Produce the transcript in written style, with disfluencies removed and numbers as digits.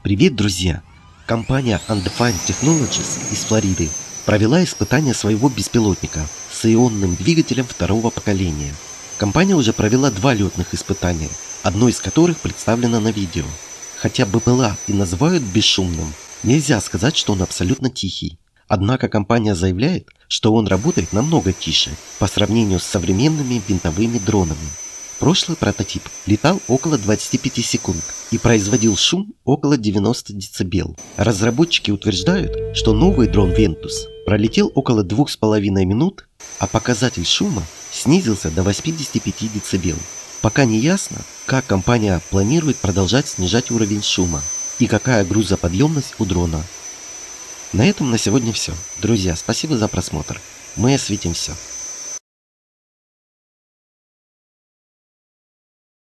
Привет, друзья! Компания Undefined Technologies из Флориды провела испытание своего беспилотника с ионным двигателем второго поколения. Компания уже провела 2 летных испытания, одно из которых представлено на видео. Хотя БПЛА и называют бесшумным, нельзя сказать, что он абсолютно тихий. Однако компания заявляет, что он работает намного тише по сравнению с современными винтовыми дронами. Прошлый прототип летал около 25 секунд и производил шум около 90 дБ. Разработчики утверждают, что новый дрон Ventus пролетел около 2,5 минут, а показатель шума снизился до 85 дБ. Пока не ясно, как компания планирует продолжать снижать уровень шума и какая грузоподъемность у дрона. На этом на сегодня все. Друзья, спасибо за просмотр. Мы осветим все.